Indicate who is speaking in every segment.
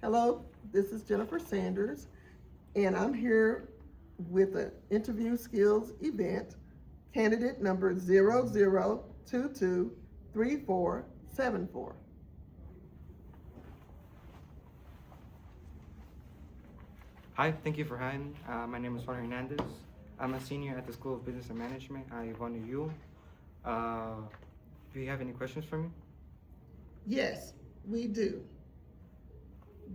Speaker 1: Hello, this is Jennifer Sanders, and I'm here with an interview skills event, candidate number 00223474.
Speaker 2: Hi, thank you for having me. My name is Juan Hernandez. I'm a senior at the School of Business and Management at Yvonne U. Uh, do you have any questions for me?
Speaker 1: Yes, we do.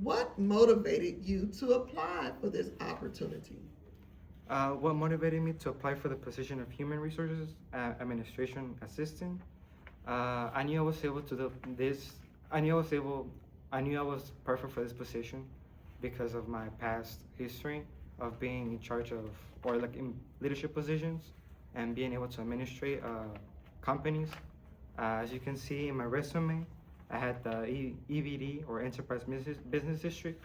Speaker 1: What motivated you to apply for this opportunity?
Speaker 2: What motivated me to apply for the position of Human Resources Administration Assistant? I knew I was able to do this. I knew I was able. I knew I was perfect for this position because of my past history of being in charge of or like in leadership positions and being able to administrate companies. As you can see in my resume, I had the EVD or Enterprise Business District,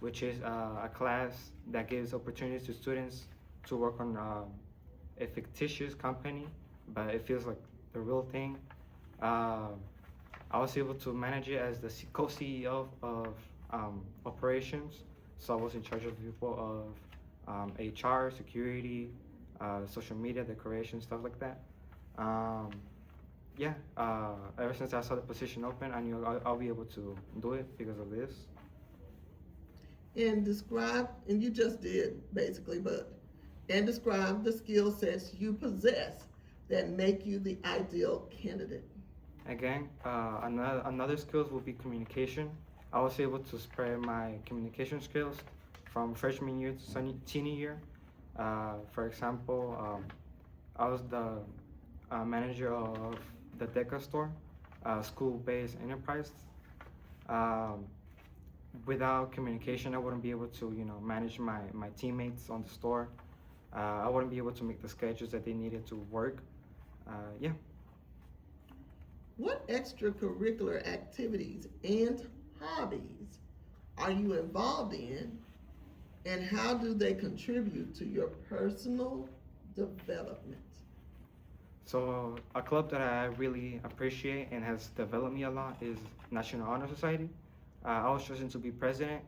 Speaker 2: which is a class that gives opportunities to students to work on a fictitious company, but it feels like the real thing. Uh, I was able to manage it as the co-CEO of operations. So I was in charge of people of HR, security, social media, decoration, stuff like that. Um, yeah, ever since I saw the position open, I knew I'll be able to do it because of this.
Speaker 1: And describe, and you just did basically, but and describe the skill sets you possess that make you the ideal candidate.
Speaker 2: Again, another skills will be communication. I was able to spread my communication skills from freshman year to senior year. For example, I was the manager of the DECA store, school-based enterprise. Um, Without communication, I wouldn't be able to, manage my teammates on the store. I wouldn't be able to make the schedules that they needed to work. Yeah.
Speaker 1: What extracurricular activities and hobbies are you involved in, and how do they contribute to your personal development?
Speaker 2: So a club that I really appreciate and has developed me a lot is National Honor Society. I was chosen to be president.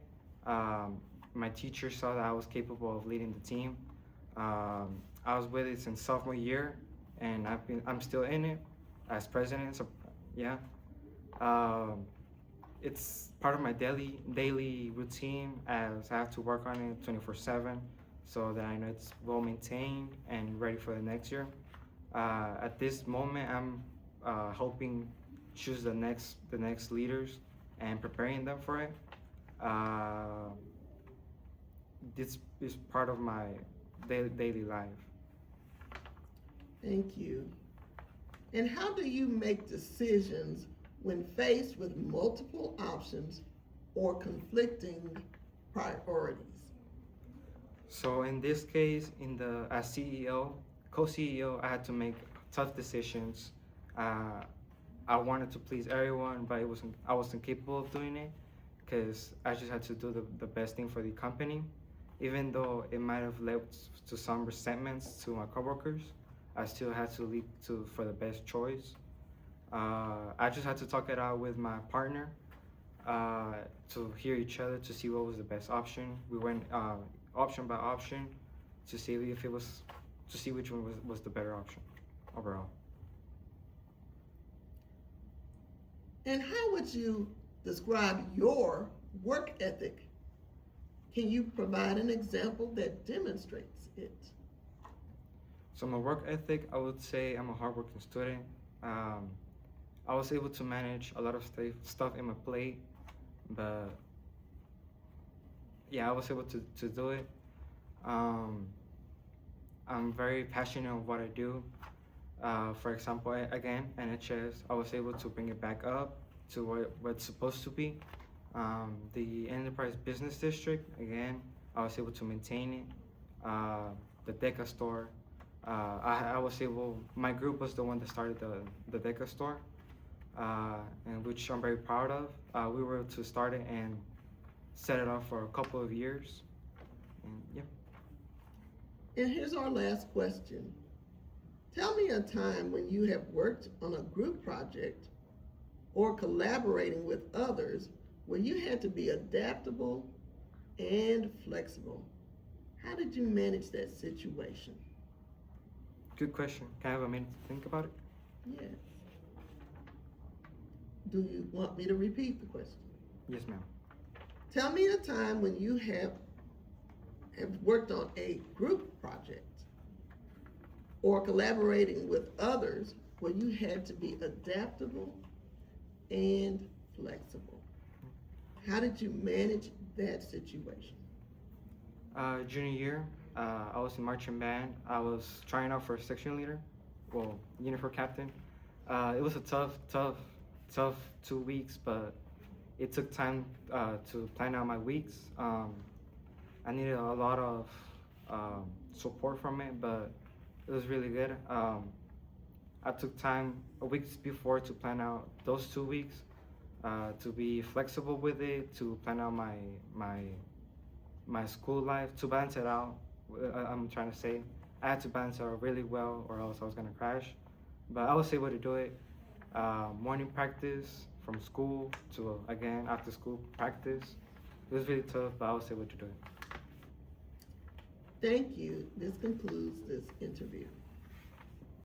Speaker 2: Um, my teacher saw that I was capable of leading the team. I was with it since sophomore year, and I'm still in it as president. So yeah, um, it's part of my daily routine as I have to work on it 24/7, so that I know it's well maintained and ready for the next year. At this moment, I'm helping choose the next leaders and preparing them for it. Uh, this is part of my daily life.
Speaker 1: Thank you. And how do you make decisions when faced with multiple options or conflicting priorities?
Speaker 2: So in this case, as CEO, co-CEO, I had to make tough decisions. Uh, I wanted to please everyone, but I wasn't capable of doing it because I just had to do the best thing for the company. Even though it might have led to some resentments to my coworkers, I still had to lead to for the best choice. I just had to talk it out with my partner uh, to hear each other to see what was the best option. We went option by option to see if it was to see which one was the better option overall.
Speaker 1: And how would you describe your work ethic? Can you provide an example that demonstrates it?
Speaker 2: So my work ethic, I would say I'm a hardworking student. Um, I was able to manage a lot of stuff in my plate, but yeah, I was able to do it. Um, I'm very passionate on what I do. For example, again, NHS, I was able to bring it back up to what it's supposed to be. The Enterprise Business District, again, I was able to maintain it. The DECA store, I was able, my group was the one that started the DECA store, and which I'm very proud of. We were able to start it and set it off for a couple of years. And yeah.
Speaker 1: And here's our last question. Tell me a time when you have worked on a group project or collaborating with others where you had to be adaptable and flexible. How did you manage that situation?
Speaker 2: Good question. Can I have a minute to think about it?
Speaker 1: Yes. Do you want me to repeat the question?
Speaker 2: Yes, ma'am.
Speaker 1: Tell me a time when you have worked on a group project or collaborating with others where you had to be adaptable and flexible. How did you manage that situation?
Speaker 2: Junior year, I was in marching band. I was trying out for section leader, well, uniform captain. It was a tough 2 weeks, but it took time to plan out my weeks. I needed a lot of support from it, but it was really good. I took time a week before to plan out those 2 weeks, to be flexible with it, to plan out my school life, to balance it out. I'm trying to say I had to balance it out really well, or else I was gonna crash. But I was able to do it. Morning practice from school to again after school practice. It was really tough, but I was able to do it.
Speaker 1: Thank you. This concludes this interview.